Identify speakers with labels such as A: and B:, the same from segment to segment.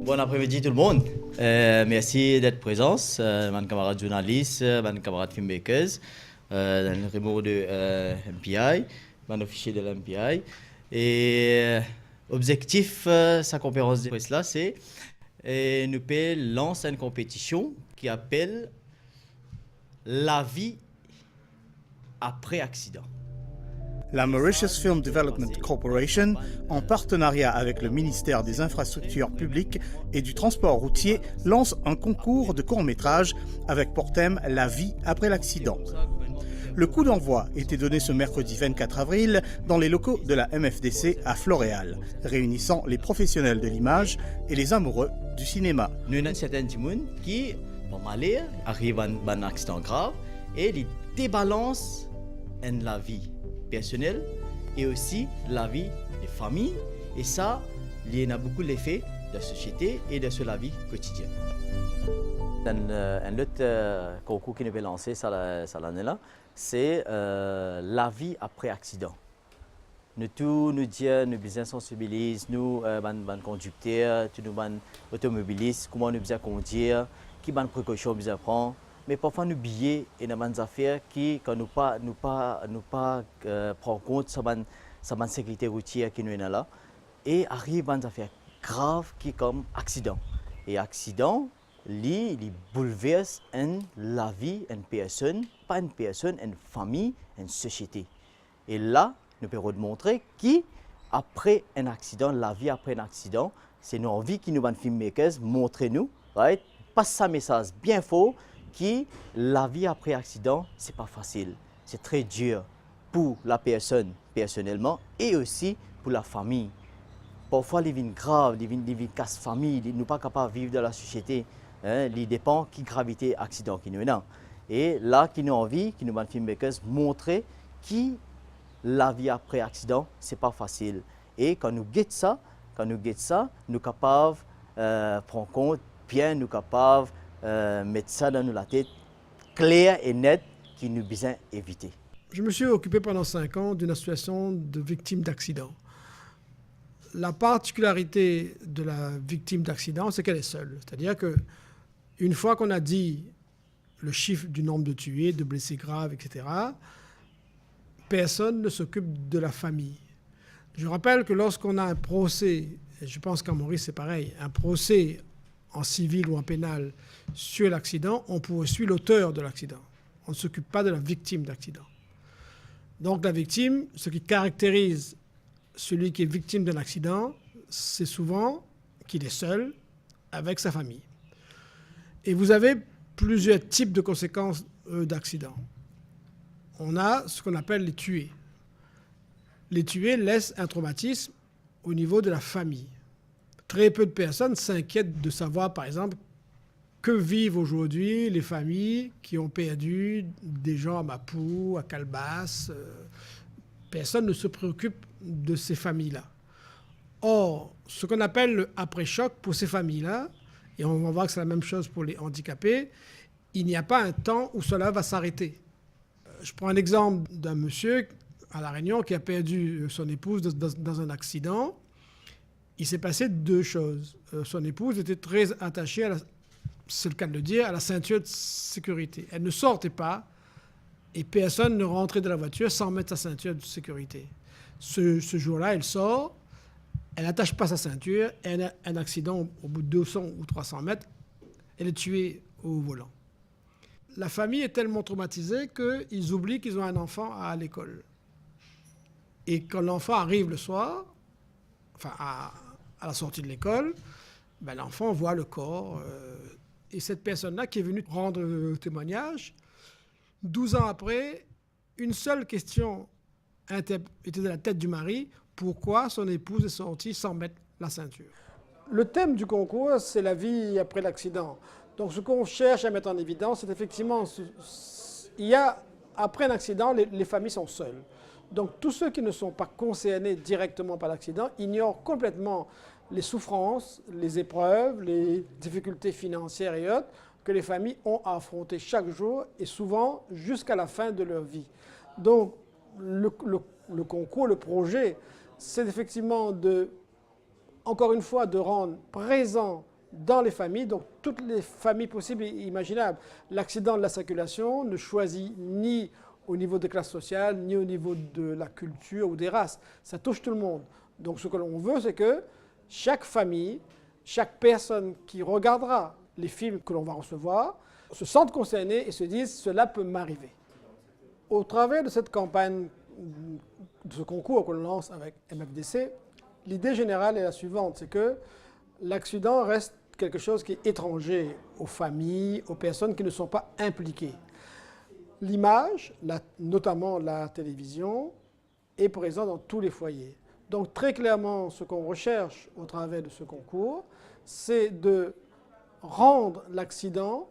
A: Bon après-midi tout le monde. Merci d'être présents, mes camarades journalistes, mes camarades filmmakers, dans le remote de MPI, mes officiers de l'MPI. Et objectif de sa conférence de presse là, c'est nous lancer une compétition qui appelle La vie après accident.
B: La Mauritius Film Development Corporation, en partenariat avec le ministère des Infrastructures publiques et du Transport routier, lance un concours de court-métrage avec pour thème « La vie après l'accident ». Le coup d'envoi était donné ce mercredi 24 avril dans les locaux de la MFDC à Floréal, réunissant les professionnels de l'image et les amoureux du cinéma.
A: Nous avons certains gens qui, arrivent à un accident grave et ils débalancent la vie personnelle et aussi la vie des familles. Et ça, il y a beaucoup l'effet de la société et de la vie quotidienne. Un autre concours qui nous est lancé cette année-là, c'est la vie après accident. Nous tous nous disons, nous bien sensibilisons, nous les conducteurs, nous les automobilistes, comment nous bien conduire, quelles précautions nous bien prendre. Mais parfois nous billets et des affaires qui quand nous pas prend compte de sécurité routière qui nous est là et arrive des affaires graves qui comme accident. Et accident il bouleverse la vie d'une personne, pas une personne, une famille, une société. Et là, nous pouvons montrer qu'après un accident, la vie après un accident, c'est nos envies qui nous van filmmakers montrer nous, right? Passe un message bien fort que la vie après accident, c'est pas facile, c'est très dur pour la personne personnellement et aussi pour la famille. Parfois, les vies graves, les vies casse famille, nous ne sommes pas capables de vivre dans la société. Il dépend de la gravité accident qui nous est là. Et là, qui nous envie, qui nous van filmmakers montrer que la vie après accident, c'est pas facile. Et quand nous guettons ça, nous sommes capables de prendre compte bien, nous sommes capables mettre ça dans la tête claire et nette qui nous besoin éviter.
C: Je me suis occupé pendant 5 ans d'une association de victimes d'accidents. La particularité de la victime d'accident, c'est qu'elle est seule. C'est-à-dire qu'une fois qu'on a dit le chiffre du nombre de tués, de blessés graves, etc., personne ne s'occupe de la famille. Je rappelle que lorsqu'on a un procès, et je pense qu'en Maurice c'est pareil, un procès en civil ou en pénal sur l'accident, on poursuit l'auteur de l'accident. On ne s'occupe pas de la victime d'accident. Donc la victime, ce qui caractérise celui qui est victime d'un accident, c'est souvent qu'il est seul avec sa famille. Et vous avez plusieurs types de conséquences d'accidents. On a ce qu'on appelle les tués. Les tués laissent un traumatisme au niveau de la famille. Très peu de personnes s'inquiètent de savoir, par exemple, que vivent aujourd'hui les familles qui ont perdu des gens à Mapou, à Calbas. Personne ne se préoccupe de ces familles-là. Or, ce qu'on appelle le après-choc pour ces familles-là, et on va voir que c'est la même chose pour les handicapés, il n'y a pas un temps où cela va s'arrêter. Je prends un exemple d'un monsieur à La Réunion qui a perdu son épouse dans un accident. Il s'est passé 2 choses. Son épouse était très attachée, c'est le cas de le dire, à la ceinture de sécurité. Elle ne sortait pas et personne ne rentrait dans la voiture sans mettre sa ceinture de sécurité. Ce jour-là, elle sort, elle n'attache pas sa ceinture, elle a un accident au bout de 200 ou 300 mètres, elle est tuée au volant. La famille est tellement traumatisée qu'ils oublient qu'ils ont un enfant à l'école. Et quand l'enfant arrive le soir, enfin à la sortie de l'école, ben l'enfant voit le corps. Et cette personne-là qui est venue rendre le témoignage, 12 ans après, une seule question était dans la tête du mari, pourquoi son épouse est sortie sans mettre la ceinture. Le thème du concours, c'est la vie après l'accident. Donc ce qu'on cherche à mettre en évidence, c'est effectivement, après un accident, les familles sont seules. Donc tous ceux qui ne sont pas concernés directement par l'accident ignorent complètement les souffrances, les épreuves, les difficultés financières et autres que les familles ont à affronter chaque jour et souvent jusqu'à la fin de leur vie. Donc le concours, le projet, c'est effectivement encore une fois de rendre présent dans les familles, donc toutes les familles possibles et imaginables. L'accident de la circulation ne choisit ni au niveau des classes sociales, ni au niveau de la culture ou des races. Ça touche tout le monde. Donc ce que l'on veut, c'est que chaque famille, chaque personne qui regardera les films que l'on va recevoir, se sente concernée et se dise « cela peut m'arriver ». Au travers de cette campagne, de ce concours que l'on lance avec MFDC, l'idée générale est la suivante, c'est que l'accident reste quelque chose qui est étranger aux familles, aux personnes qui ne sont pas impliquées. L'image, notamment la télévision, est présente dans tous les foyers. Donc très clairement, ce qu'on recherche au travers de ce concours, c'est de rendre l'accident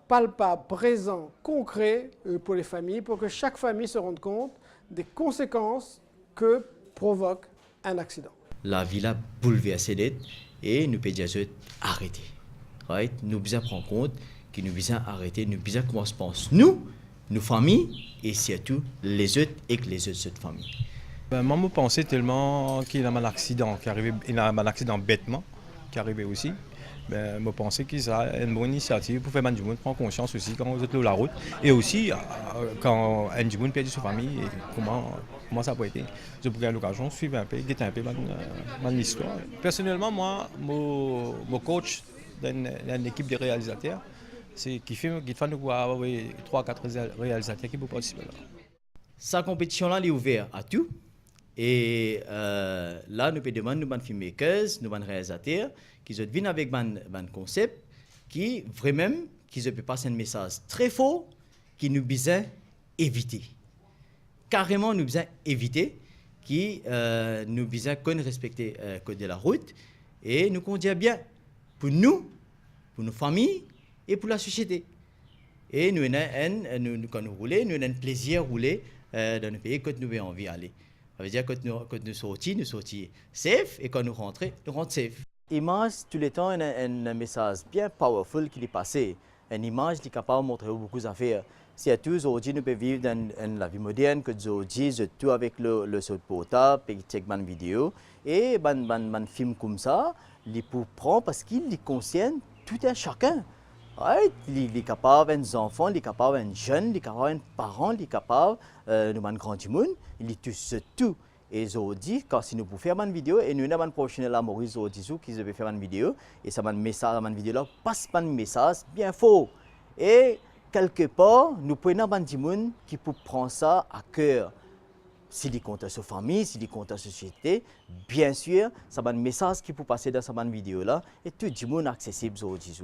C: palpable, présent, concret pour les familles, pour que chaque famille se rende compte des conséquences que provoque un accident.
A: La vie a bouleversé et nous pouvons dire arrêter. Right? Nous devons prendre compte que nous devons arrêter, nous devons comment se pense nous, nos familles et surtout les autres et les autres familles.
D: Moi, je pensais tellement qu'il y a un accident qui arrivait, il y a un accident bêtement qui arrivait aussi. Mais je pensais que c'est une bonne initiative pour faire que les gens prennent conscience aussi quand vous êtes sur la route. Et aussi quand un gens perd sa famille, et comment ça peut être. Je pourrais à l'occasion de suivre un peu, guetter un peu mon histoire. Personnellement, moi, mon coach d'une équipe de réalisateurs, c'est qu'il fait nous avoir 3-4 réalisateurs qui peuvent participer là.
A: Cette compétition-là est ouverte à tout. Et là, nous pouvons demander aux filmmakers, aux réalisateurs, qu'ils viennent avec un concept qui, vraiment, qu'ils peuvent passer un message très fort qui nous besoin éviter. Carrément, nous besoin éviter, qui nous besoin qu'on respecte le code de la route et nous conduire bien pour nous, pour nos familles et pour la société. Et nous, quand nous roulons, nous avons un plaisir de rouler dans le pays que nous avons envie d'aller. Ça veut dire que quand nous sortons safe et quand nous rentrons safe. L'image, tout le temps, un message bien powerful qui est passé. Une image qui est capable de montrer beaucoup d'affaires. Si tous aujourd'hui nous pouvons vivre dans la vie moderne, que aujourd'hui, tout avec le saut portable, et check une vidéo, et un film comme ça, il peut prendre parce qu'il est conscient tout un chacun. Right? Il est capable d'un enfant, il est capable d'un jeune, il est capable d'un parent, il est capable d'un grand monde, il est tout. Et aujourd'hui, quand si nous pouvons faire une vidéo, et nous avons un professionnel à Maurice aujourd'hui qui veut faire une vidéo, et ça un message, une vidéo là, passe un message bien faux. Et quelque part, nous pouvons avoir des gens qui peuvent prendre ça à cœur. S'il compte à sa famille, s'il compte à la société, bien sûr, ça va un message qui peut passer dans cette vidéo-là. Et tout le monde est accessible aujourd'hui.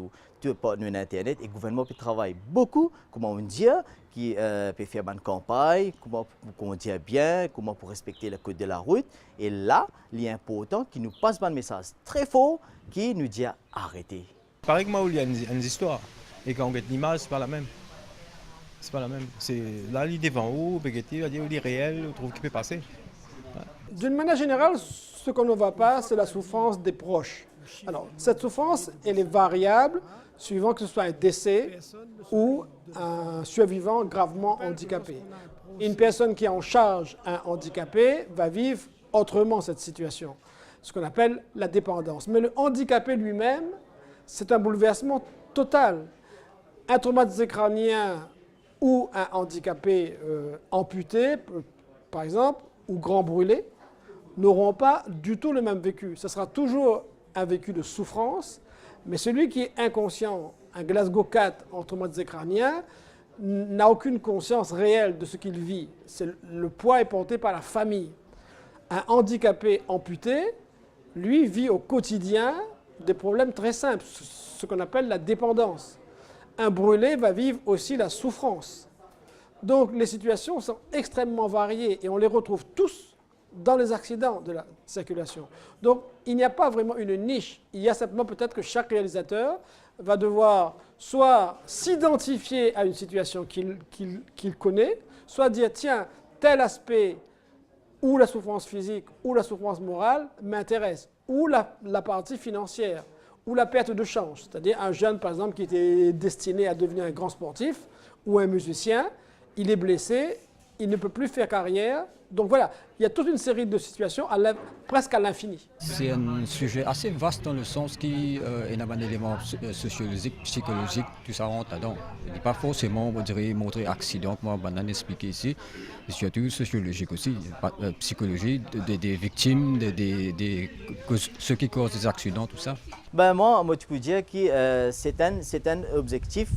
A: Tout par Internet. Et le gouvernement peut travailler beaucoup, comment on dit, qui peut faire une campagne, comment on dit bien, comment pour respecter le code de la route. Et là, il est important qu'il nous passe un message très fort qui nous dit arrêtez.
D: Pareil que moi, il y a une histoire. Et quand on regarde l'image, ce n'est pas la même. C'est pas la même. C'est là, il est devant vous, il est réel, on trouve qu'il peut passer. Ouais.
C: D'une manière générale, ce qu'on ne voit pas, c'est la souffrance des proches. Alors, cette souffrance, elle est variable suivant que ce soit un décès ou un survivant gravement handicapé. Une personne qui est en charge un handicapé va vivre autrement cette situation, ce qu'on appelle la dépendance. Mais le handicapé lui-même, c'est un bouleversement total. Un traumatisme crânien ou un handicapé amputé, par exemple, ou grand brûlé, n'auront pas du tout le même vécu. Ce sera toujours un vécu de souffrance, mais celui qui est inconscient, un Glasgow 4 en traumatisme crânien, n'a aucune conscience réelle de ce qu'il vit. Le poids est porté par la famille. Un handicapé amputé, lui, vit au quotidien des problèmes très simples, ce qu'on appelle la dépendance. Un brûlé va vivre aussi la souffrance. Donc les situations sont extrêmement variées et on les retrouve tous dans les accidents de la circulation. Donc il n'y a pas vraiment une niche. Il y a simplement peut-être que chaque réalisateur va devoir soit s'identifier à une situation qu'il connaît, soit dire tiens, tel aspect ou la souffrance physique ou la souffrance morale m'intéresse, ou la partie financière, ou la perte de chance, c'est-à-dire un jeune, par exemple, qui était destiné à devenir un grand sportif ou un musicien, il est blessé, il ne peut plus faire carrière, Donc voilà, il y a toute une série de situations presque à l'infini.
E: C'est un sujet assez vaste dans le sens qu'il y a un élément sociologique, psychologique, tout ça rentre là-dedans. Il n'est pas forcément, on dirait, montrer accident, comme on a expliqué ici, mais surtout sociologique aussi, psychologie des victimes, ceux qui causent des accidents, tout ça.
A: Ben moi, je peux dire que c'est un objectif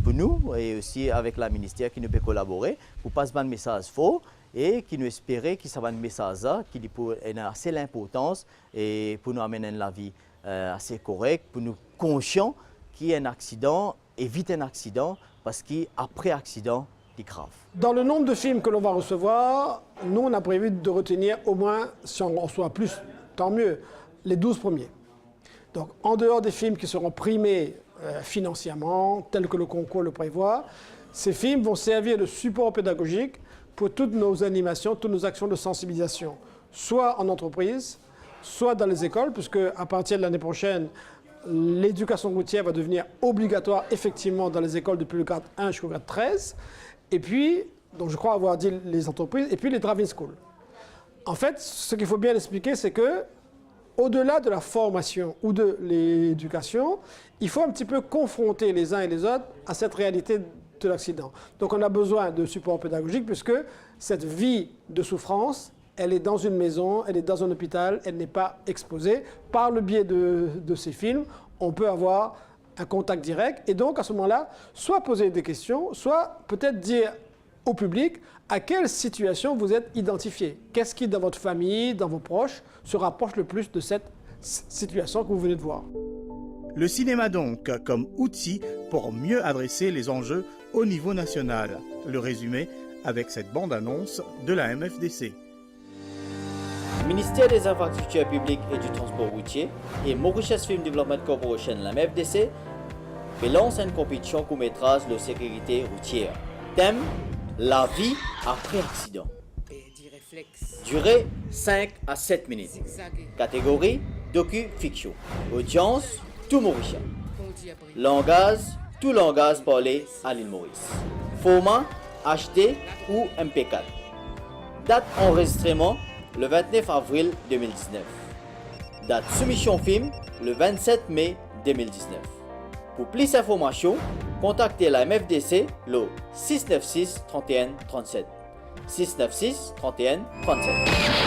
A: pour nous et aussi avec le ministère qui nous peut collaborer pour passer un message fort et qui nous espérait que ça va un message qui a assez l'importance et pour nous amener la vie assez correcte, pour nous conscients qu'il y a un accident, éviter un accident parce qu'après accident, c'est grave.
C: Dans le nombre de films que l'on va recevoir, nous on a prévu de retenir au moins, si on reçoit plus, tant mieux, les 12 premiers. Donc en dehors des films qui seront primés financièrement, tels que le concours le prévoit, ces films vont servir de support pédagogique pour toutes nos animations, toutes nos actions de sensibilisation, soit en entreprise, soit dans les écoles, puisque à partir de l'année prochaine, l'éducation routière va devenir obligatoire effectivement dans les écoles depuis le grade 1 jusqu'au grade 13, et puis, donc je crois avoir dit les entreprises, et puis les driving schools. En fait, ce qu'il faut bien expliquer, c'est que au-delà de la formation ou de l'éducation, il faut un petit peu confronter les uns et les autres à cette réalité de l'accident. Donc on a besoin de support pédagogique puisque cette vie de souffrance, elle est dans une maison, elle est dans un hôpital, elle n'est pas exposée. Par le biais de ces films, on peut avoir un contact direct et donc à ce moment-là, soit poser des questions, soit peut-être dire au public à quelle situation vous êtes identifié. Qu'est-ce qui, dans votre famille, dans vos proches, se rapproche le plus de cette situation que vous venez de voir.
B: Le cinéma donc comme outil pour mieux adresser les enjeux au niveau national. Le résumé avec cette bande-annonce de la MFDC.
A: Le ministère des Infrastructures publiques et du Transport routier et Mauritius Film Development Corporation, la MFDC, lance une compétition court-métrage de sécurité routière. Thème: la vie après accident. Durée 5 à 7 minutes. Catégorie: docu-fiction. Audience: tout Mauricien. Langage: tout langage parlé à l'île Maurice. Format: HD ou MP4. Date enregistrement: le 29 avril 2019. Date soumission film: le 27 mai 2019. Pour plus d'informations, contactez la MFDC le 696 31 37. 696 31 37.